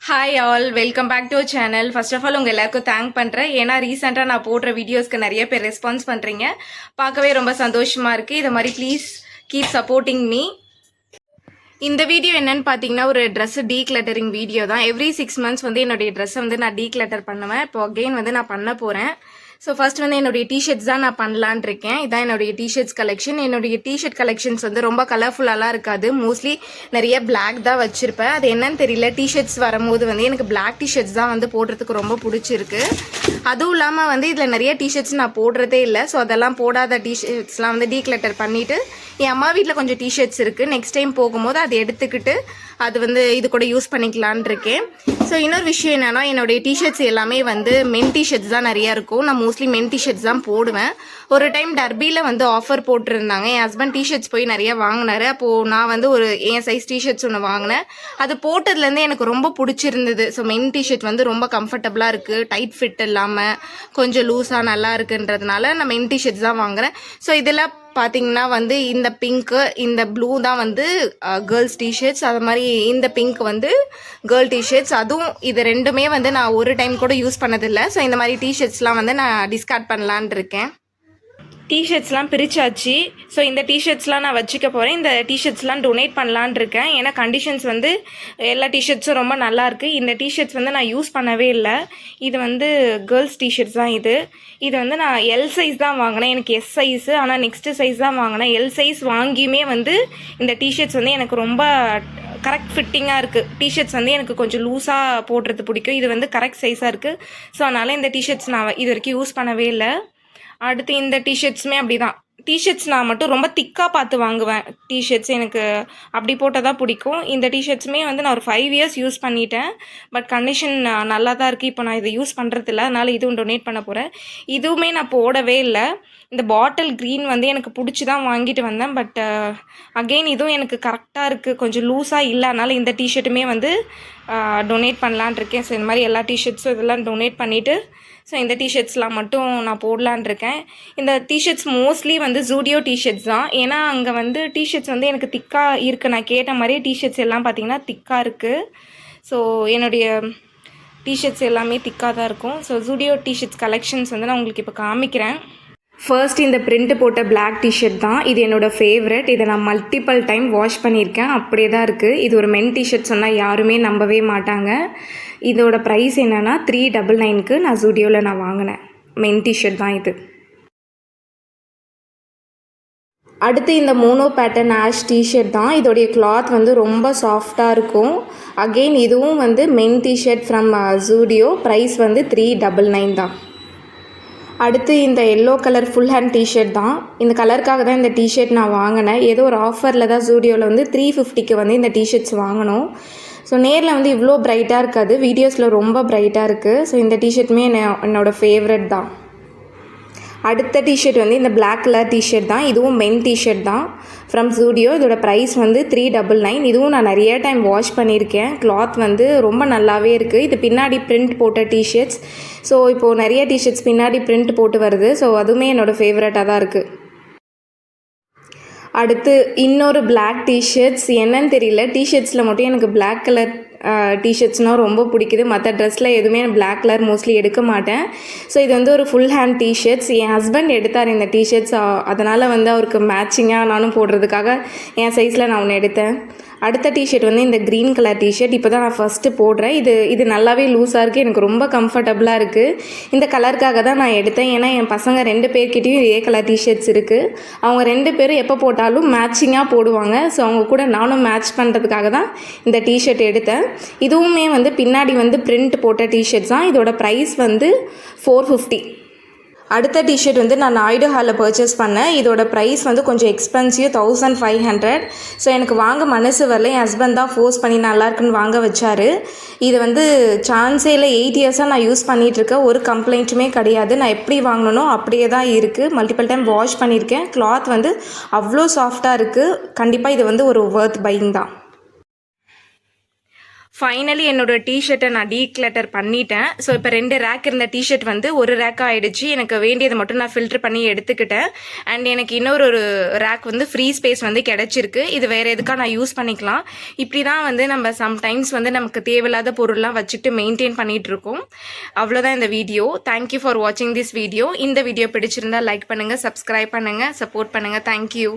Hi all, welcome back to channel. First of all உங்கள் எல்லாருக்கும் thank பண்ணுறேன். ஏன்னா ரீசெண்டாக நான் போடுற வீடியோஸ்க்கு நிறைய பேர் ரெஸ்பான்ஸ் பண்ணுறீங்க. பார்க்கவே ரொம்ப சந்தோஷமாக இருக்குது. இது மாதிரி ப்ளீஸ் கீப் சப்போர்ட்டிங் மீ. இந்த வீடியோ என்னன்னு பார்த்தீங்கன்னா ஒரு ட்ரெஸ் டீக்ளட்டரிங் வீடியோ தான். எவ்ரி 6 months வந்து என்னுடைய ட்ரெஸ்ஸை வந்து நான் டீக்ளட்டர் பண்ணுவேன். இப்போ அகெயின் வந்து நான் பண்ண போகிறேன். ஸோ ஃபர்ஸ்ட் வந்து என்னுடைய டிஷர்ட்ஸ் தான் நான் பண்ணலான் இருக்கேன். இதான் என்னுடைய டிஷர்ட்ஸ் கலெக்ஷன். என்னுடைய டிஷர்ட் கலெக்ஷன்ஸ் வந்து ரொம்ப கலர்ஃபுல்லாலாம் இருக்காது. மோஸ்ட்லி நிறைய பிளாக் தான் வச்சுருப்பேன். அது என்னன்னு தெரியல, டிஷர்ட்ஸ் வரும்போது வந்து எனக்கு பிளாக் டிஷர்ட்ஸ் தான் வந்து போடுறதுக்கு ரொம்ப பிடிச்சிருக்கு. அதுவும் இல்லாமல் வந்து இதில் நிறைய டிஷர்ட்ஸ் நான் போடுறதே இல்லை. ஸோ அதெல்லாம் போடாத டிஷர்ட்ஸ்லாம் வந்து டீக்ளட்டர் பண்ணிவிட்டு என் அம்மா வீட்டில் கொஞ்சம் டிஷர்ட்ஸ் இருக்குது. நெக்ஸ்ட் டைம் போகும்போது அதை எடுத்துக்கிட்டு அது வந்து இது கூட யூஸ் பண்ணிக்கலான் இருக்கேன். ஸோ இன்னொரு விஷயம் என்னென்னா, என்னுடைய டிஷர்ட்ஸ் எல்லாமே வந்து மென் டிஷர்ட்ஸ் தான் நிறையா இருக்கும். நான் மோஸ்ட்லி மென் டிஷர்ட்ஸ் தான் போடுவேன். ஒரு டைம் டர்பியில் வந்து ஆஃபர் போட்டிருந்தாங்க. என் ஹஸ்பண்ட் டிஷர்ட்ஸ் போய் நிறைய வாங்கினாரு. அப்போது நான் வந்து ஒரு என் சைஸ் டிஷர்ட்ஸ் ஒன்று வாங்கினேன். அது போட்டதுலேருந்து எனக்கு ரொம்ப பிடிச்சிருந்தது. ஸோ மென் டிஷர்ட் வந்து ரொம்ப கம்ஃபர்டபுளாக இருக்குது, டைட் ஃபிட் இல்லாமல் கொஞ்சம் லூஸாக நல்லா இருக்குன்றதுனால நான் மென் டிஷர்ட்ஸ் தான் வாங்குகிறேன். ஸோ இதில் பார்த்தீங்கன்னா வந்து இந்த பிங்க்கு, இந்த ப்ளூ தான் வந்து கேர்ள்ஸ் டிஷர்ட்ஸ். அது மாதிரி இந்த பிங்க் வந்து கேர்ள் டிஷர்ட்ஸ். அதுவும் இது ரெண்டுமே வந்து நான் ஒரு டைம் கூட யூஸ் பண்ணதில்லை. ஸோ இந்த மாதிரி டிஷர்ட்ஸ்லாம் வந்து நான் டிஸ்கார்ட் பண்ணலான் இருக்கேன். டிஷர்ட்ஸ்லாம் பிரிச்சாச்சு. ஸோ இந்த டிஷர்ட்ஸ்லாம் நான் வச்சுக்க போகிறேன். இந்த டிஷர்ட்ஸ்லாம் டொனேட் பண்ணலான் இருக்கேன். ஏன்னா கண்டிஷன்ஸ் வந்து எல்லா டிஷர்ட்ஸும் ரொம்ப நல்லாயிருக்கு. இந்த டிஷர்ட்ஸ் வந்து நான் யூஸ் பண்ணவே இல்லை. இது வந்து கேர்ள்ஸ் டிஷர்ட்ஸ் தான். இது வந்து நான் எல் சைஸ் தான் வாங்கினேன். எனக்கு எஸ் சைஸு, ஆனால் நெக்ஸ்ட்டு சைஸ் தான் வாங்கினேன். எல் சைஸ் வாங்கியுமே வந்து இந்த டிஷர்ட்ஸ் வந்து எனக்கு ரொம்ப கரெக்ட் ஃபிட்டிங்காக இருக்குது. டிஷர்ட்ஸ் வந்து எனக்கு கொஞ்சம் லூஸாக போடுறது பிடிக்கும். இது வந்து கரெக்ட் சைஸாக இருக்குது. ஸோ அதனால் இந்த டிஷர்ட்ஸ் நான் இது வரைக்கும் யூஸ் பண்ணவே இல்லை. அடுத்து இந்த டிஷர்ட்ஸுமே அப்படி தான். டிஷர்ட்ஸ் நான் மட்டும் ரொம்ப திக்காக பார்த்து வாங்குவேன். டிஷர்ட்ஸ் எனக்கு அப்படி போட்டால் தான் பிடிக்கும். இந்த டிஷர்ட்ஸுமே வந்து நான் ஒரு 5 years யூஸ் பண்ணிட்டேன். பட் கண்டிஷன் நல்லா தான் இருக்குது. இப்போ நான் இதை யூஸ் பண்ணுறதில்ல, அதனால் இதுவும் டொனேட் பண்ண போகிறேன். இதுவுமே நான் போடவே இல்லை. இந்த பாட்டில் க்ரீன் வந்து எனக்கு பிடிச்சி தான் வாங்கிட்டு வந்தேன். பட் அகெயின் இதுவும் எனக்கு கரெக்டாக இருக்குது, கொஞ்சம் லூஸாக இல்லை. அதனால் இந்த டிஷர்ட்டுமே வந்து டொனேட் பண்ணலான் இருக்கேன். ஸோ இந்த மாதிரி எல்லா டிஷர்ட்ஸும் இதெல்லாம் டொனேட் பண்ணிவிட்டு ஸோ இந்த டிஷர்ட்ஸ்லாம் மட்டும் நான் போடலான் இருக்கேன். இந்த டிஷர்ட்ஸ் மோஸ்ட்லி வந்து ஜூடியோ டிஷர்ட்ஸ் தான். ஏன்னா அங்கே வந்து டிஷர்ட்ஸ் வந்து எனக்கு திக்காக இருக்குது. நான் கேட்ட மாதிரியே டிஷர்ட்ஸ் எல்லாம் பார்த்திங்கன்னா திக்காக இருக்குது. ஸோ என்னுடைய டிஷர்ட்ஸ் எல்லாமே திக்காக தான் இருக்கும். ஸோ ஜூடியோ டிஷர்ட்ஸ் கலெக்ஷன்ஸ் வந்து நான் உங்களுக்கு இப்போ காமிக்கிறேன். ஃபர்ஸ்ட் இந்த பிரிண்ட் போட்ட பிளாக் டிஷர்ட் தான். இது என்னோடய ஃபேவரட். இதை நான் மல்டிபிள் டைம் வாஷ் பண்ணியிருக்கேன். அப்படியே தான் இருக்குது. இது ஒரு மென் டிஷர்ட் சொன்னால் யாருமே நம்பவே மாட்டாங்க. இதோட ப்ரைஸ் என்னென்னா 399க்கு நான் ஜூடியோவில் நான் வாங்கினேன். மென் டிஷர்ட் தான் இது. அடுத்து இந்த மோனோ பேட்டர்ன் ஆஷ் டிஷர்ட் தான். இதோடைய கிளாத் வந்து ரொம்ப சாஃப்டாக இருக்கும். அகெயின் இதுவும் வந்து men T-shirt from Zudio. Price வந்து 399 தான். அடுத்து இந்த yellow colour full hand T-shirt தான். இந்த கலருக்காக தான் இந்த டிஷர்ட் நான் வாங்கினேன். ஏதோ ஒரு ஆஃபரில் தான் ஜூடியோவில் வந்து 350க்கு வந்து இந்த டிஷர்ட்ஸ் வாங்கினோம். ஸோ நேரில் வந்து இவ்வளோ ப்ரைட்டாக இருக்காது, வீடியோஸில் ரொம்ப ப்ரைட்டாக இருக்குது. ஸோ இந்த டிஷர்ட்டுமே என்னோடய ஃபேவரட் தான். அடுத்த டிஷர்ட் வந்து இந்த பிளாக் கலர் டிஷர்ட் தான். இதுவும் மென் டிஷர்ட் தான் ஃப்ரம் ஜூடியோ. இதோட ப்ரைஸ் வந்து 399. இதுவும் நான் நிறைய டைம் வாஷ் பண்ணியிருக்கேன். கிளாத் வந்து ரொம்ப நல்லாவே இருக்குது. இது பின்னாடி பிரிண்ட் போட்ட டிஷர்ட்ஸ். ஸோ இப்போது நிறைய டிஷர்ட்ஸ் பின்னாடி பிரிண்ட் போட்டு வருது. ஸோ அதுவுமே என்னோடய ஃபேவரட்டாக தான் இருக்குது. அடுத்து இன்னொரு பிளாக் டிஷர்ட்ஸ். என்னன்னு தெரியல, டிஷர்ட்ஸில் மட்டும் எனக்கு பிளாக் கலர் டிஷர்ட்ஸ்னால் ரொம்ப பிடிக்குது. மற்ற ட்ரெஸ்ஸில் எதுவுமே பிளாக் கலர் மோஸ்ட்லி எடுக்க மாட்டேன். ஸோ இது வந்து ஒரு ஃபுல் ஹேண்ட் டிஷர்ட்ஸ். என் ஹஸ்பண்ட் எடுத்தார் இந்த டிஷர்ட்ஸ். அதனால் வந்து அவருக்கு மேட்சிங்காக நானும் போடுறதுக்காக என் சைஸில் நான் ஒன்று எடுத்தேன். அடுத்த டிஷர்ட் வந்து இந்த க்ரீன் கலர் டிஷர்ட். இப்போ தான் நான் ஃபஸ்ட்டு போடுறேன். இது நல்லாவே லூஸாக இருக்குது. எனக்கு ரொம்ப கம்ஃபர்டபுளாக இருக்குது. இந்த கலருக்காக தான் நான் எடுத்தேன். ஏன்னா என் பசங்க 2 பேர்கிட்டையும் இதே கலர் டிஷர்ட்ஸ் இருக்குது. அவங்க 2 பேரும் எப்போ போட்டாலும் மேட்சிங்காக போடுவாங்க. ஸோ அவங்க கூட நானும் மேட்ச் பண்ணுறதுக்காக தான் இந்த டிஷர்ட் எடுத்தேன். இதுவுமே வந்து பின்னாடி வந்து பிரிண்ட் போட்ட டிஷர்ட்ஸ் தான். இதோட ப்ரைஸ் வந்து 450. அடுத்த டிஷர்ட் வந்து நான் நாயுடு ஹாலில் பர்ச்சேஸ் பண்ணேன். இதோட ப்ரைஸ் வந்து கொஞ்சம் எக்ஸ்பென்சிவ், 1500. ஸோ எனக்கு வாங்க மனசு வரல. என் ஹஸ்பண்ட் தான் ஃபோர்ஸ் பண்ணி நல்லாயிருக்குன்னு வாங்க வச்சார். இது வந்து சான்ஸே இல்லை. 8 yearsஸாக நான் யூஸ் பண்ணிகிட்ருக்கேன். ஒரு கம்ப்ளைண்ட்டுமே கிடையாது. நான் எப்படி வாங்கினோ அப்படியே தான் இருக்குது. மல்டிபிள் டைம் வாஷ் பண்ணியிருக்கேன். கிளாத் வந்து அவ்வளோ சாஃப்டாக இருக்குது. கண்டிப்பாக இது வந்து ஒரு வொர்த் பையிங் தான். ஃபைனலி என்னோட டிஷர்ட்டை நான் டீக்ளட்டர் பண்ணிட்டேன். ஸோ இப்போ 2 ரேக் இருந்த டிஷர்ட் வந்து ஒரு ரேக் ஆகிடுச்சு. எனக்கு வேண்டியதை மட்டும் நான் ஃபில்டர் பண்ணி எடுத்துக்கிட்டேன். அண்ட் எனக்கு இன்னொரு ரேக் வந்து ஃப்ரீ ஸ்பேஸ் வந்து கிடச்சிருக்கு. இது வேறு எதுக்காக நான் யூஸ் பண்ணிக்கலாம். இப்படி தான் வந்து நம்ம சம்டைம்ஸ் வந்து நமக்கு தேவையில்லாத பொருள்லாம் வச்சுக்கிட்டு மெயின்டைன் பண்ணிகிட்ருக்கோம். அவ்வளோதான் இந்த வீடியோ. தேங்க்யூ ஃபார் வாட்சிங் திஸ் வீடியோ. இந்த வீடியோ பிடிச்சிருந்தா லைக் பண்ணுங்கள், சப்ஸ்கிரைப் பண்ணுங்கள், சப்போர்ட் பண்ணுங்கள். தேங்க்யூ.